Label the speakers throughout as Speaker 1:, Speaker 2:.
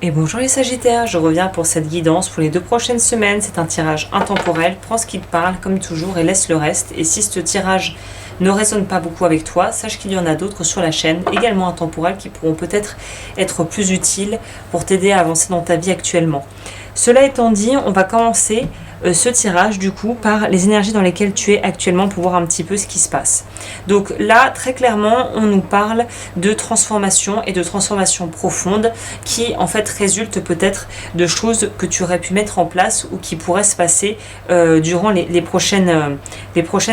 Speaker 1: Et bonjour les Sagittaires, je reviens pour cette guidance pour les 2 prochaines semaines. C'est un tirage intemporel, prends ce qui te parle comme toujours et laisse le reste. Et si ce tirage ne résonne pas beaucoup avec toi, sache qu'il y en a d'autres sur la chaîne, également intemporels, qui pourront peut-être être plus utiles pour t'aider à avancer dans ta vie actuellement. Cela étant dit, on va commencer ce tirage du coup par les énergies dans lesquelles tu es actuellement pour voir un petit peu ce qui se passe. Donc là, très clairement, on nous parle de transformation et de transformation profonde qui en fait résulte peut-être de choses que tu aurais pu mettre en place ou qui pourraient se passer durant les prochaines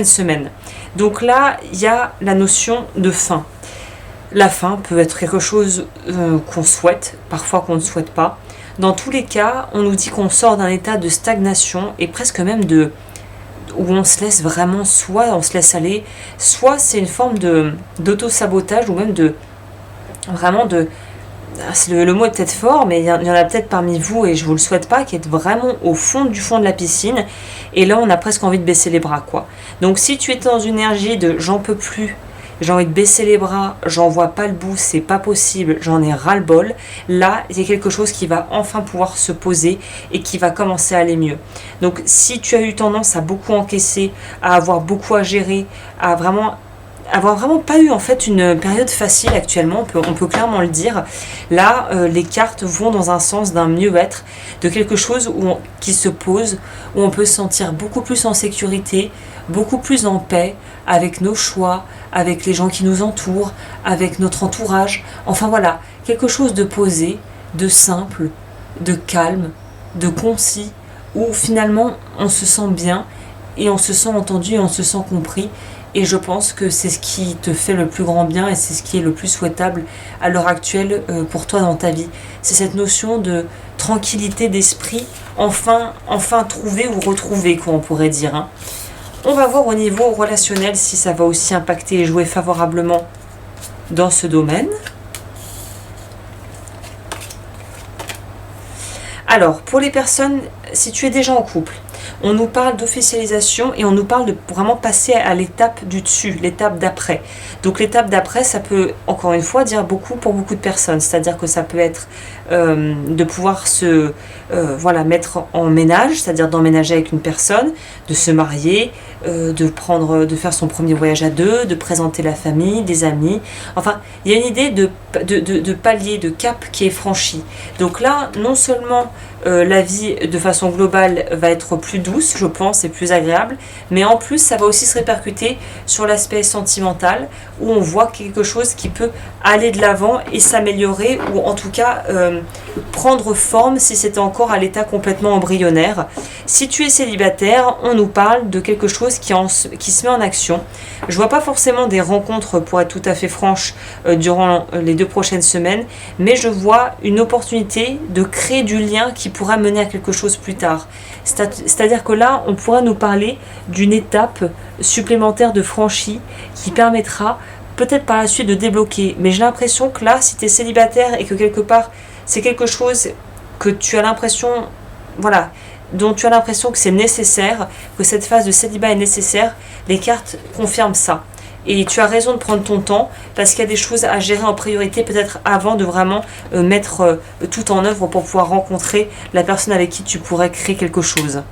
Speaker 1: semaines. Donc là, il y a la notion de fin. La fin peut être quelque chose qu'on souhaite, parfois qu'on ne souhaite pas. Dans tous les cas, on nous dit qu'on sort d'un état de stagnation et presque même où on se laisse vraiment, soit on se laisse aller, soit c'est une forme d'auto-sabotage ou même le mot est peut-être fort, mais il y en a peut-être parmi vous, et je vous le souhaite pas, qui est vraiment au fond de la piscine, et là on a presque envie de baisser les bras, quoi. Donc si tu es dans une énergie de j'en peux plus, j'ai envie de baisser les bras, j'en vois pas le bout, c'est pas possible, j'en ai ras-le-bol. Là, il y a quelque chose qui va enfin pouvoir se poser et qui va commencer à aller mieux. Donc, si tu as eu tendance à beaucoup encaisser, à avoir beaucoup à gérer, à avoir vraiment pas eu en fait une période facile actuellement, on peut clairement le dire. Là, les cartes vont dans un sens d'un mieux-être, de quelque chose qui se pose, où on peut se sentir beaucoup plus en sécurité, beaucoup plus en paix avec nos choix, avec les gens qui nous entourent, avec notre entourage. Enfin voilà, quelque chose de posé, de simple, de calme, de concis, où finalement on se sent bien et on se sent entendu et on se sent compris. Et je pense que c'est ce qui te fait le plus grand bien et c'est ce qui est le plus souhaitable à l'heure actuelle pour toi dans ta vie. C'est cette notion de tranquillité d'esprit, enfin trouvée ou retrouvée, quoi, on pourrait dire, hein. On va voir au niveau relationnel si ça va aussi impacter et jouer favorablement dans ce domaine. Alors, pour les personnes, si tu es déjà en couple, on nous parle d'officialisation et on nous parle de vraiment passer à l'étape du dessus, l'étape d'après. Donc l'étape d'après, ça peut, encore une fois, dire beaucoup pour beaucoup de personnes. C'est-à-dire que ça peut être de pouvoir se mettre en ménage, c'est-à-dire d'emménager avec une personne, de se marier, de faire son premier voyage à deux, de présenter la famille, des amis. Enfin, il y a une idée de palier, de cap qui est franchi. Donc là, non seulement la vie de façon globale va être plus douce, je pense, et plus agréable, mais en plus ça va aussi se répercuter sur l'aspect sentimental, où on voit quelque chose qui peut aller de l'avant et s'améliorer, ou en tout cas prendre forme si c'était encore à l'état complètement embryonnaire. Si tu es célibataire, on nous parle de quelque chose qui se met en action. Je vois pas forcément des rencontres, pour être tout à fait franche, durant les 2 prochaines semaines, mais je vois une opportunité de créer du lien qui pourra mener à quelque chose plus tard. C'est-à-dire que là, on pourra nous parler d'une étape supplémentaire de franchie qui permettra peut-être par la suite de débloquer. Mais j'ai l'impression que là, si tu es célibataire et que quelque part, c'est quelque chose que tu as l'impression, dont tu as l'impression que c'est nécessaire, que cette phase de célibat est nécessaire, les cartes confirment ça. Et tu as raison de prendre ton temps parce qu'il y a des choses à gérer en priorité peut-être avant de vraiment mettre tout en œuvre pour pouvoir rencontrer la personne avec qui tu pourrais créer quelque chose.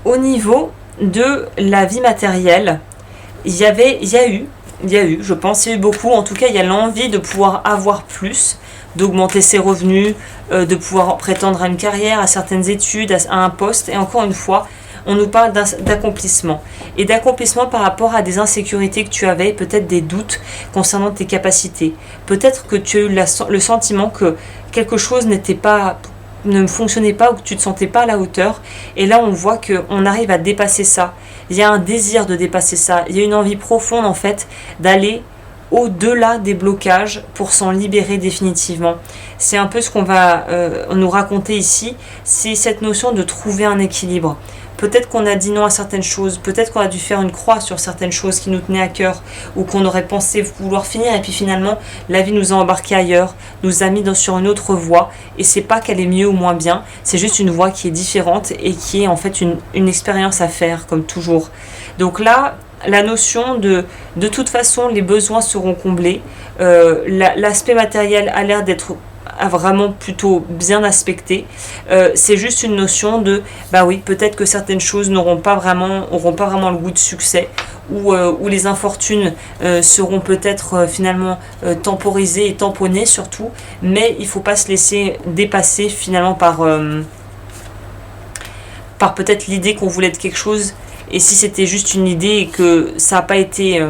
Speaker 1: Au niveau de la vie matérielle, il y a eu, je pense, il y a eu beaucoup, en tout cas il y a l'envie de pouvoir avoir plus, d'augmenter ses revenus, de pouvoir prétendre à une carrière, à certaines études, à un poste, et encore une fois, on nous parle d'accomplissement. Et d'accomplissement par rapport à des insécurités que tu avais, peut-être des doutes concernant tes capacités. Peut-être que tu as eu le sentiment que quelque chose ne fonctionnait pas ou que tu ne te sentais pas à la hauteur. Et là, on voit qu'on arrive à dépasser ça. Il y a un désir de dépasser ça. Il y a une envie profonde, en fait, d'aller au-delà des blocages pour s'en libérer définitivement. C'est un peu ce qu'on va nous raconter ici. C'est cette notion de trouver un équilibre. Peut-être qu'on a dit non à certaines choses, peut-être qu'on a dû faire une croix sur certaines choses qui nous tenaient à cœur ou qu'on aurait pensé vouloir finir et puis finalement la vie nous a embarqués ailleurs, nous a mis sur une autre voie et c'est pas qu'elle est mieux ou moins bien, c'est juste une voie qui est différente et qui est en fait une expérience à faire comme toujours. Donc là, la notion de toute façon, les besoins seront comblés. L'aspect matériel a l'air d'être vraiment plutôt bien aspecté. C'est juste une notion de, bah oui, peut-être que certaines choses auront pas vraiment le goût de succès, ou les infortunes seront peut-être finalement temporisées et tamponnées surtout, mais il faut pas se laisser dépasser finalement par peut-être l'idée qu'on voulait de quelque chose, et si c'était juste une idée et que ça n'a pas été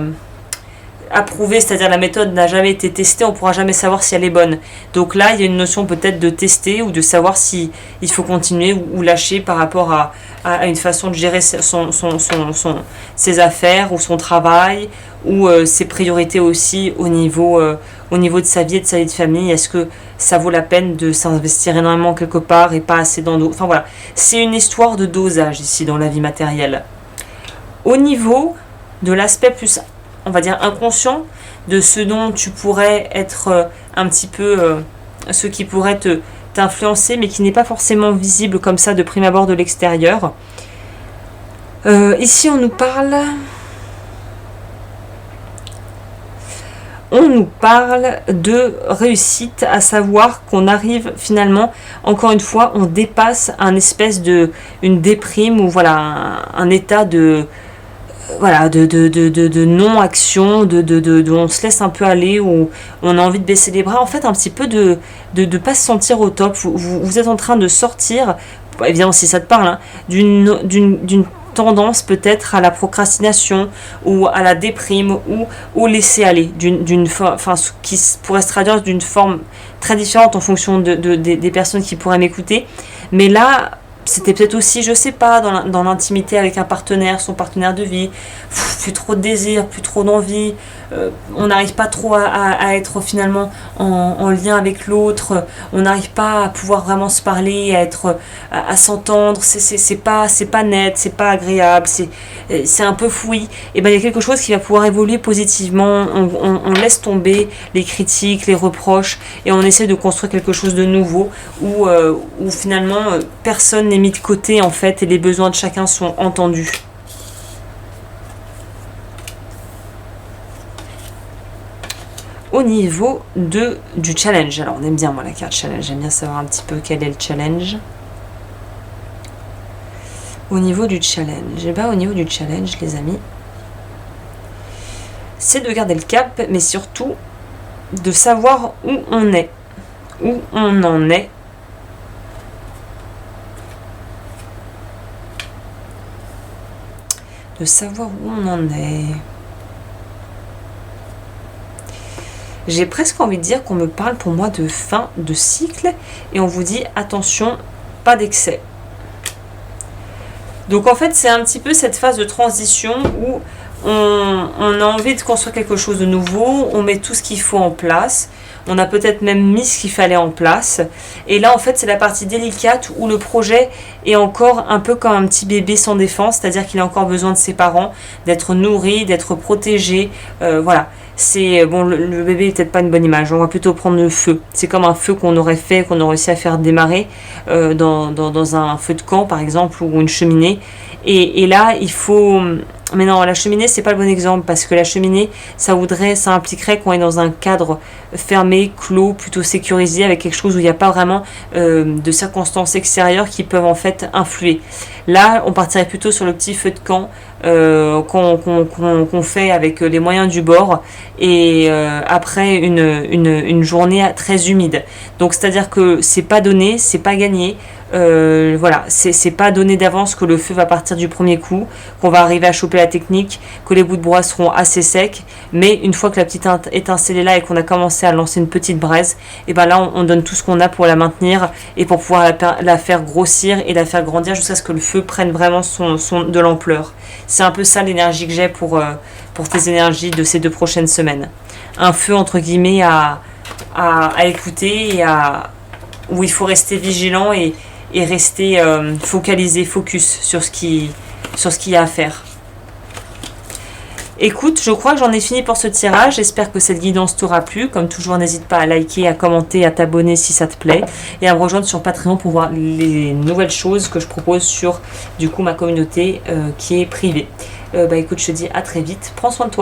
Speaker 1: approuvée, c'est-à-dire la méthode n'a jamais été testée, on ne pourra jamais savoir si elle est bonne. Donc là, il y a une notion peut-être de tester ou de savoir si il faut continuer ou lâcher par rapport à une façon de gérer ses affaires ou son travail, ou ses priorités aussi au niveau de sa vie et de sa vie de famille. Est-ce que ça vaut la peine de s'investir énormément quelque part et pas assez dans d'autres? Enfin voilà, c'est une histoire de dosage ici dans la vie matérielle. Au niveau de l'aspect plus, on va dire, inconscient, de ce dont tu pourrais être un petit peu, ce qui pourrait t'influencer, mais qui n'est pas forcément visible comme ça de prime abord de l'extérieur. Ici, on nous parle de réussite, à savoir qu'on arrive finalement, encore une fois, on dépasse une déprime, ou voilà, un état de non-action, on se laisse un peu aller, où on a envie de baisser les bras, en fait un petit peu de pas se sentir au top. Vous êtes en train de sortir, évidemment si ça te parle, hein, d'une tendance peut-être à la procrastination ou à la déprime ou au laisser aller, qui pourrait se traduire d'une forme très différente en fonction des personnes qui pourraient m'écouter. Mais là, c'était peut-être aussi, je sais pas, dans l'intimité avec un partenaire, son partenaire de vie, plus trop de désir, plus trop d'envie, on n'arrive pas trop à être finalement en lien avec l'autre, on n'arrive pas à pouvoir vraiment se parler, à s'entendre, c'est pas net, c'est pas agréable, c'est un peu fouillis. Et ben il y a quelque chose qui va pouvoir évoluer positivement, on laisse tomber les critiques, les reproches, et on essaie de construire quelque chose de nouveau, où finalement personne n'est mis de côté en fait, et les besoins de chacun sont entendus. Au niveau du challenge, alors on aime bien moi la carte challenge, j'aime bien savoir un petit peu quel est le challenge. Au niveau du challenge, et bien au niveau du challenge les amis, c'est de garder le cap, mais surtout de savoir où on en est. De savoir où on en est. J'ai presque envie de dire qu'on me parle pour moi de fin de cycle, et on vous dit attention, pas d'excès. Donc en fait c'est un petit peu cette phase de transition où on a envie de construire quelque chose de nouveau, on met tout ce qu'il faut en place, on a peut-être même mis ce qu'il fallait en place, et là en fait c'est la partie délicate où le projet est encore un peu comme un petit bébé sans défense, c'est-à-dire qu'il a encore besoin de ses parents, d'être nourri, d'être protégé, voilà. C'est bon, le bébé est peut-être pas une bonne image, on va plutôt prendre le feu. C'est comme un feu qu'on aurait réussi à faire démarrer dans un feu de camp par exemple, ou une cheminée, et là il faut... Mais non, la cheminée, c'est pas le bon exemple, parce que la cheminée, ça impliquerait qu'on est dans un cadre fermé, clos, plutôt sécurisé, avec quelque chose où il n'y a pas vraiment de circonstances extérieures qui peuvent en fait influer. Là, on partirait plutôt sur le petit feu de camp qu'on fait avec les moyens du bord, et après une journée très humide. Donc c'est-à-dire que c'est pas donné, c'est pas gagné. Voilà, c'est pas donné d'avance que le feu va partir du premier coup, qu'on va arriver à choper la technique, que les bouts de bois seront assez secs, mais une fois que la petite étincelle est là et qu'on a commencé à lancer une petite braise, et ben là on donne tout ce qu'on a pour la maintenir et pour pouvoir la faire grossir et la faire grandir jusqu'à ce que le feu prenne vraiment de l'ampleur. C'est un peu ça l'énergie que j'ai pour tes énergies de ces 2 prochaines semaines. Un feu entre guillemets à écouter, et où il faut rester vigilant et rester focalisé, focus sur ce qu'il y a à faire. Écoute, je crois que j'en ai fini pour ce tirage. J'espère que cette guidance t'aura plu. Comme toujours, n'hésite pas à liker, à commenter, à t'abonner si ça te plaît, et à me rejoindre sur Patreon pour voir les nouvelles choses que je propose sur du coup ma communauté qui est privée. Écoute, je te dis à très vite. Prends soin de toi.